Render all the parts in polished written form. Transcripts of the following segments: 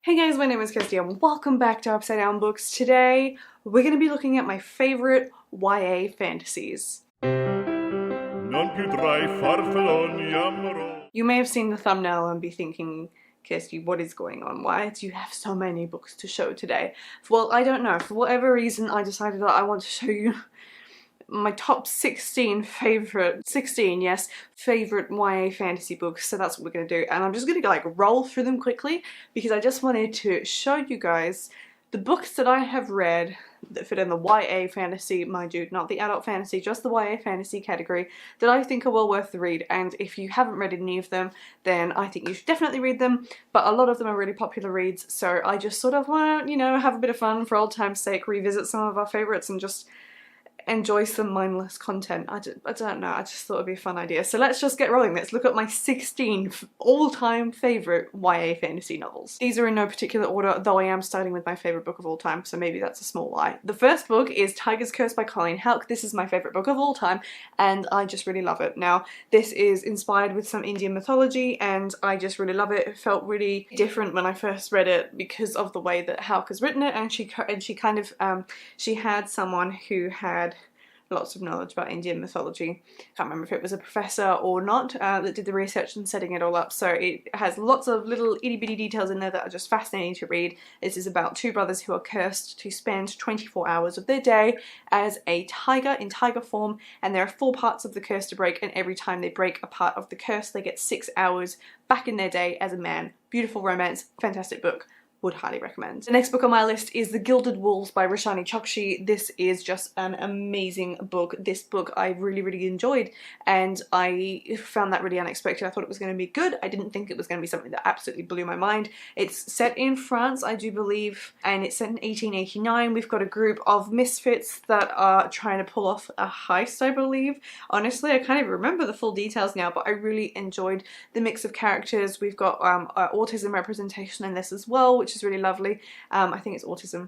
Hey guys, my name is Kirsty and welcome back to Upside Down Books. Today we're going to be looking at my favorite YA fantasies. Non più tra I farfalloni amorosi. You may have seen the thumbnail and be thinking, Kirsty, what is going on? Why do you have so many books to show today? Well, I don't know. For whatever reason, I decided that I want to show you my top 16 favorite YA fantasy books, so that's what we're gonna do. And I'm just gonna like roll through them quickly because I just wanted to show you guys the books that I have read that fit in the YA fantasy, mind you, not the adult fantasy, just the YA fantasy category, that I think are well worth the read. And if you haven't read any of them, then I think you should definitely read them, but a lot of them are really popular reads, so I just sort of want to, you know, have a bit of fun for old time's sake, revisit some of our favorites and just enjoy some mindless content. I don't know, I just thought it'd be a fun idea. So let's just get rolling. Let's look at my 16 all-time favourite YA fantasy novels. These are in no particular order, though I am starting with my favourite book of all time, so maybe that's a small lie. The first book is Tiger's Curse by Colleen Houck. This is my favourite book of all time, and I just really love it. Now, this is inspired with some Indian mythology, and I just really love it. It felt really different when I first read it because of the way that Houck has written it, and she kind of, she had someone who had lots of knowledge about Indian mythology. Can't remember if it was a professor or not that did the research and setting it all up, so it has lots of little itty bitty details in there that are just fascinating to read. This is about two brothers who are cursed to spend 24 hours of their day as a tiger in tiger form, and there are 4 parts of the curse to break, and every time they break a part of the curse they get 6 hours back in their day as a man. Beautiful romance, fantastic book. Would highly recommend. The next book on my list is The Gilded Wolves by Roshani Chokshi. This is just an amazing book. This book I really enjoyed, and I found that really unexpected. I thought it was going to be good. I didn't think it was going to be something that absolutely blew my mind. It's set in France, I do believe, and it's set in 1889. We've got a group of misfits that are trying to pull off a heist, I believe. Honestly, I can't even remember the full details now, but I really enjoyed the mix of characters. We've got autism representation in this as well, which is really lovely. I think it's autism,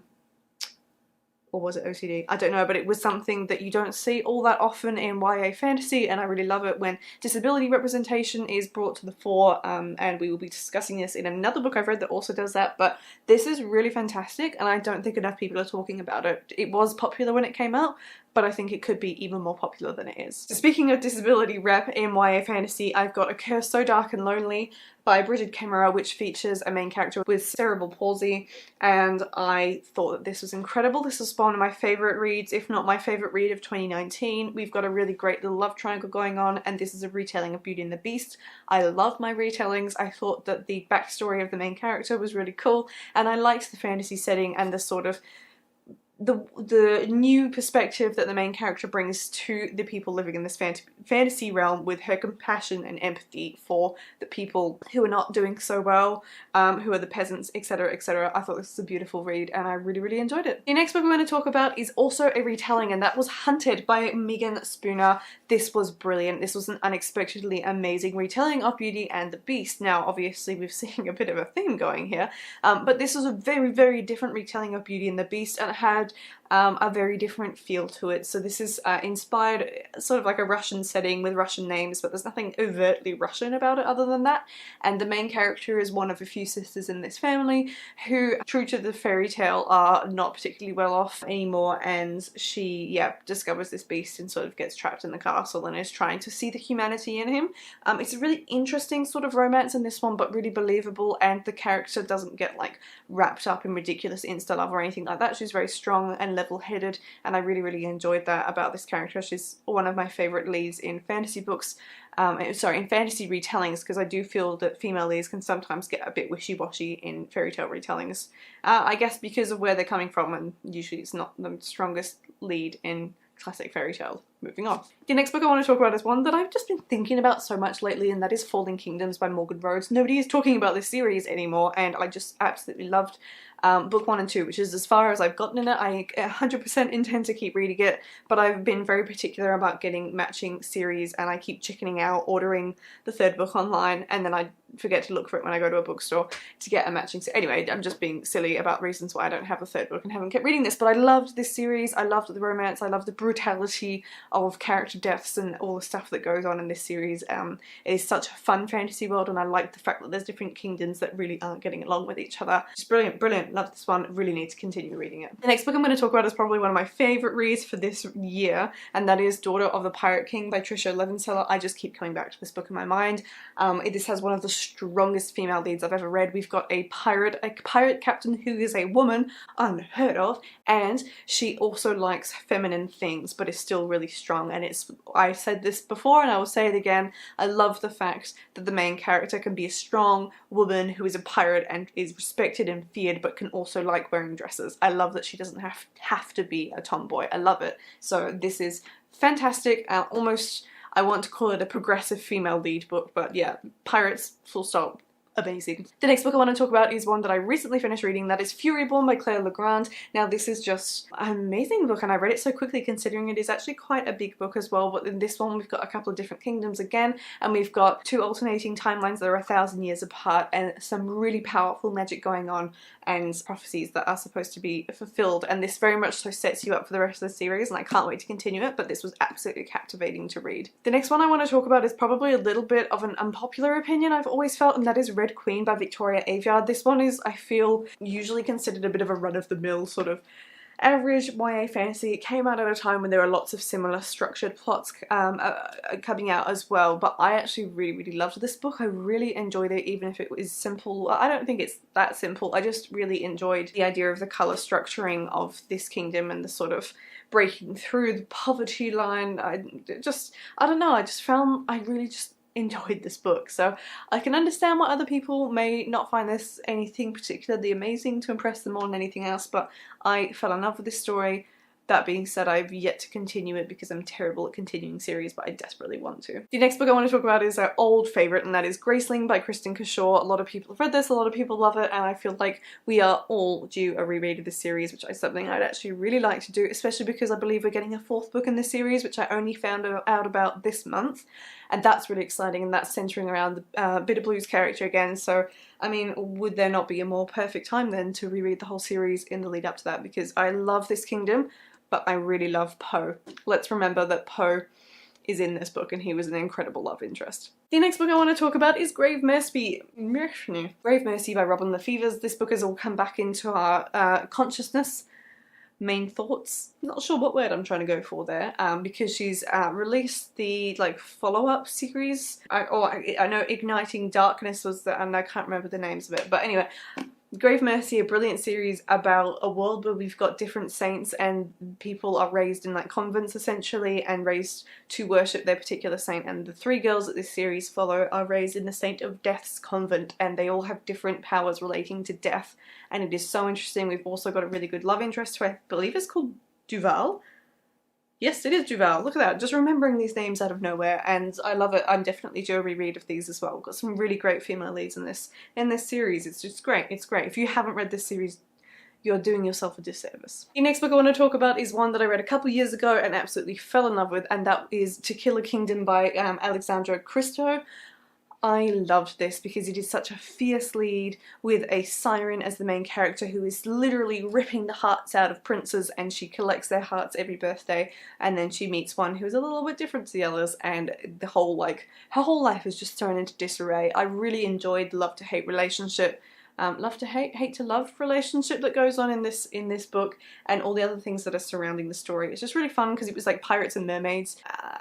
or was it OCD? I don't know, but it was something that you don't see all that often in YA fantasy, and I really love it when disability representation is brought to the fore, and we will be discussing this in another book I've read that also does that, but this is really fantastic and I don't think enough people are talking about it. It was popular when it came out, but I think it could be even more popular than it is. So speaking of disability rep in YA fantasy, I've got A Curse So Dark and Lonely by Bridget Kemmerer, which features a main character with cerebral palsy, and I thought that this was incredible. This was one of my favourite reads, if not my favourite read of 2019. We've got a really great little love triangle going on, and this is a retelling of Beauty and the Beast. I love my retellings. I thought that the backstory of the main character was really cool, and I liked the fantasy setting and the sort of the new perspective that the main character brings to the people living in this fantasy realm, with her compassion and empathy for the people who are not doing so well, who are the peasants, etc, etc. I thought this was a beautiful read and I really enjoyed it. The next book we're going to talk about is also a retelling, and that was Hunted by Megan Spooner. This was brilliant. This was an unexpectedly amazing retelling of Beauty and the Beast. Now obviously we're seeing a bit of a theme going here, but this was a very different retelling of Beauty and the Beast, and it had a very different feel to it. So this is inspired sort of like a Russian setting with Russian names, but there's nothing overtly Russian about it other than that. And the main character is one of a few sisters in this family who, true to the fairy tale, are not particularly well off anymore, and she, discovers this beast and sort of gets trapped in the castle and is trying to see the humanity in him. It's a really interesting sort of romance in this one, but really believable, and the character doesn't get like wrapped up in ridiculous insta love or anything like that. She's very strong and level-headed, and I really enjoyed that about this character. She's one of my favourite leads in fantasy books, in fantasy retellings, because I do feel that female leads can sometimes get a bit wishy-washy in fairy tale retellings. I guess because of where they're coming from, and usually it's not the strongest lead in classic fairy tale. Moving on. The next book I want to talk about is one that I've just been thinking about so much lately, and that is Falling Kingdoms by Morgan Rhodes. Nobody is talking about this series anymore, and I just absolutely loved book 1 and 2, which is as far as I've gotten in it. I 100% intend to keep reading it, but I've been very particular about getting matching series, and I keep chickening out ordering the 3rd book online, and then I forget to look for it when I go to a bookstore to get a matching set. Anyway, I'm just being silly about reasons why I don't have a third book and haven't kept reading this, but I loved this series. I loved the romance. I loved the brutality of character deaths and all the stuff that goes on in this series. It is such a fun fantasy world, and I like the fact that there's different kingdoms that really aren't getting along with each other. Just brilliant, brilliant. Love this one. Really need to continue reading it. The next book I'm going to talk about is probably one of my favourite reads for this year, and that is Daughter of the Pirate King by Trisha Levenseller. I just keep coming back to this book in my mind. This has one of the strongest female leads I've ever read. We've got a pirate captain who is a woman, unheard of, and she also likes feminine things but is still really strong. And I said this before and I will say it again, I love the fact that the main character can be a strong woman who is a pirate and is respected and feared but can also like wearing dresses. I love that she doesn't have to be a tomboy. I love it. So this is fantastic. Almost, I want to call it a progressive female lead book, but yeah, pirates, full stop. Amazing. The next book I want to talk about is one that I recently finished reading, that is Furyborn by Claire Legrand. Now this is just an amazing book, and I read it so quickly considering it is actually quite a big book as well, but in this one we've got a couple of different kingdoms again, and we've got 2 alternating timelines that are 1,000 years apart, and some really powerful magic going on and prophecies that are supposed to be fulfilled, and this very much so sets you up for the rest of the series, and I can't wait to continue it, but this was absolutely captivating to read. The next one I want to talk about is probably a little bit of an unpopular opinion I've always felt, and that is Red Queen by Victoria Aveyard. This one is, I feel, usually considered a bit of a run-of-the-mill sort of average YA fantasy. It came out at a time when there were lots of similar structured plots coming out as well, but I actually really loved this book. I really enjoyed it, even if it was simple. I don't think it's that simple. I just really enjoyed the idea of the colour structuring of this kingdom and the sort of breaking through the poverty line. I don't know, I really just enjoyed this book. So I can understand why other people may not find this anything particularly amazing to impress them more than anything else, but I fell in love with this story. That being said, I've yet to continue it because I'm terrible at continuing series, but I desperately want to. The next book I want to talk about is our old favourite, and that is Graceling by Kristen Kershaw. A lot of people have read this, a lot of people love it, and I feel like we are all due a reread of this series, which is something I'd actually really like to do, especially because I believe we're getting a 4th book in this series, which I only found out about this month, and that's really exciting, and that's centering around the Bitter Blues character again. So I mean, would there not be a more perfect time then to reread the whole series in the lead up to that, because I love this kingdom, but I really love Poe. Let's remember that Poe is in this book and he was an incredible love interest. The next book I want to talk about is Grave Mercy by Robin Lefevers. This book has all come back into our consciousness, main thoughts. Not sure what word I'm trying to go for there, because she's released the follow-up series. I know Igniting Darkness was the, and I can't remember the names of it, but anyway, Grave Mercy, a brilliant series about a world where we've got different saints and people are raised in convents essentially and raised to worship their particular saint, and the 3 girls that this series follow are raised in the Saint of Death's convent, and they all have different powers relating to death, and it is so interesting. We've also got a really good love interest who I believe is called Duval. Yes, it is Duval. Look at that. Just remembering these names out of nowhere, and I love it. I'm definitely due a reread of these as well. We've got some really great female leads in this series. It's just great. It's great. If you haven't read this series, you're doing yourself a disservice. The next book I want to talk about is one that I read a couple years ago and absolutely fell in love with, and that is To Kill a Kingdom by Alexandra Christo. I loved this because it is such a fierce lead with a siren as the main character who is literally ripping the hearts out of princes, and she collects their hearts every birthday, and then she meets one who's a little bit different to the others, and her whole life is just thrown into disarray. I really enjoyed the love-to-hate relationship, love-to-hate, hate-to-love relationship that goes on in this book, and all the other things that are surrounding the story. It's just really fun because it was like pirates and mermaids.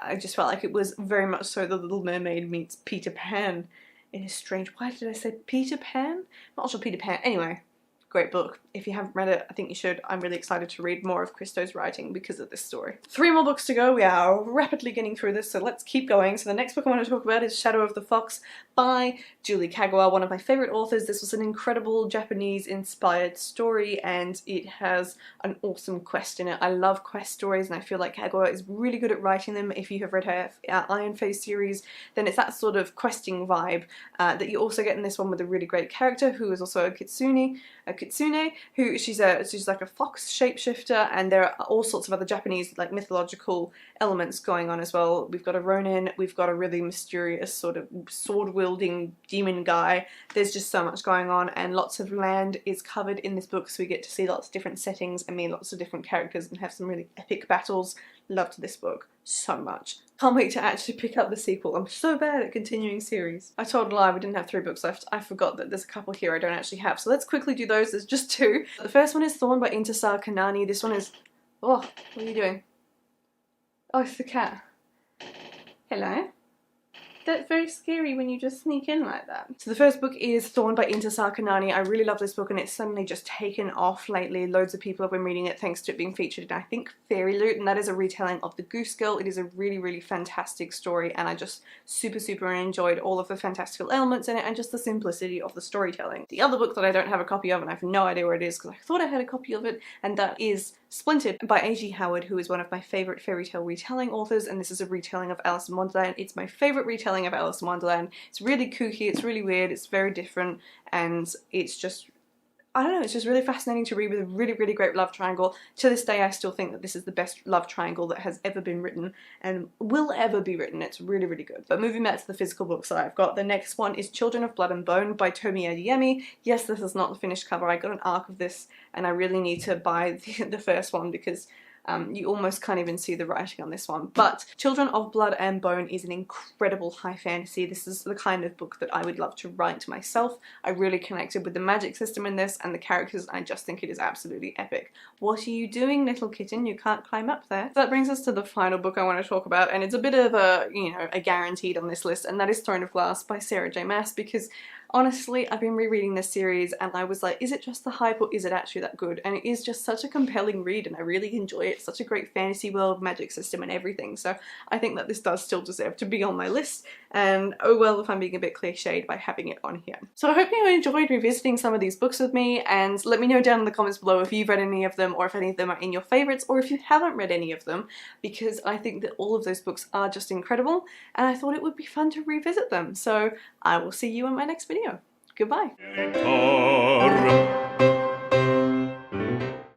I just felt like it was very much so The Little Mermaid meets Peter Pan in a strange... Why did I say Peter Pan? Not sure Peter Pan. Anyway, great book. If you haven't read it, I think you should. I'm really excited to read more of Christo's writing because of this story. 3 more books to go. We are rapidly getting through this, so let's keep going. So the next book I want to talk about is Shadow of the Fox by Julie Kagawa, one of my favourite authors. This was an incredible Japanese-inspired story, and it has an awesome quest in it. I love quest stories, and I feel like Kagawa is really good at writing them. If you have read her Iron Face series, then it's that sort of questing vibe that you also get in this one with a really great character who is also a kitsune Kitsune, who she's like a fox shapeshifter, and there are all sorts of other Japanese like mythological elements going on as well. We've got a Ronin, we've got a really mysterious sort of sword-wielding demon guy. There's just so much going on, and lots of land is covered in this book, so we get to see lots of different settings and meet lots of different characters and have some really epic battles. Loved this book so much. Can't wait to actually pick up the sequel. I'm so bad at continuing series. I told a lie, we didn't have 3 books left. I forgot that there's a couple here I don't actually have, so let's quickly do those. There's just 2. The first one is Thawne by Intisar Kanani. This one is... Oh, what are you doing? Oh, it's the cat. Hello? That's very scary when you just sneak in like that. So the first book is Thawne by Intisar Kanani. I really love this book, and it's suddenly just taken off lately. Loads of people have been reading it thanks to it being featured in, I think, Fairy Loot, and that is a retelling of The Goose Girl. It is a really, really fantastic story, and I just super enjoyed all of the fantastical elements in it and just the simplicity of the storytelling. The other book that I don't have a copy of, and I have no idea where it is because I thought I had a copy of it, and that is Splintered by A.G. Howard, who is one of my favourite fairy tale retelling authors, and this is a retelling of Alice in Wonderland. It's my favourite retelling of Alice in Wonderland. It's really kooky, it's really weird, it's very different, and it's just, I don't know, it's just really fascinating to read with a really, really great love triangle. To this day, I still think that this is the best love triangle that has ever been written and will ever be written. It's really, really good. But moving back to the physical books that I've got, the next one is Children of Blood and Bone by Tomi Adeyemi. Yes, this is not the finished cover. I got an arc of this, and I really need to buy the first one because you almost can't even see the writing on this one. But Children of Blood and Bone is an incredible high fantasy. This is the kind of book that I would love to write myself. I really connected with the magic system in this and the characters. I just think it is absolutely epic. What are you doing, little kitten? You can't climb up there. So that brings us to the final book I want to talk about, and it's a bit of a, you know, a guaranteed on this list, and that is Throne of Glass by Sarah J Maas, because honestly, I've been rereading this series and I was like, is it just the hype or is it actually that good? And it is just such a compelling read and I really enjoy it. It's such a great fantasy world, magic system and everything. So I think that this does still deserve to be on my list, and oh well if I'm being a bit cliched by having it on here. So I hope you enjoyed revisiting some of these books with me, and let me know down in the comments below if you've read any of them or if any of them are in your favourites, or if you haven't read any of them, because I think that all of those books are just incredible and I thought it would be fun to revisit them. So I will see you in my next video. Goodbye. Guitar.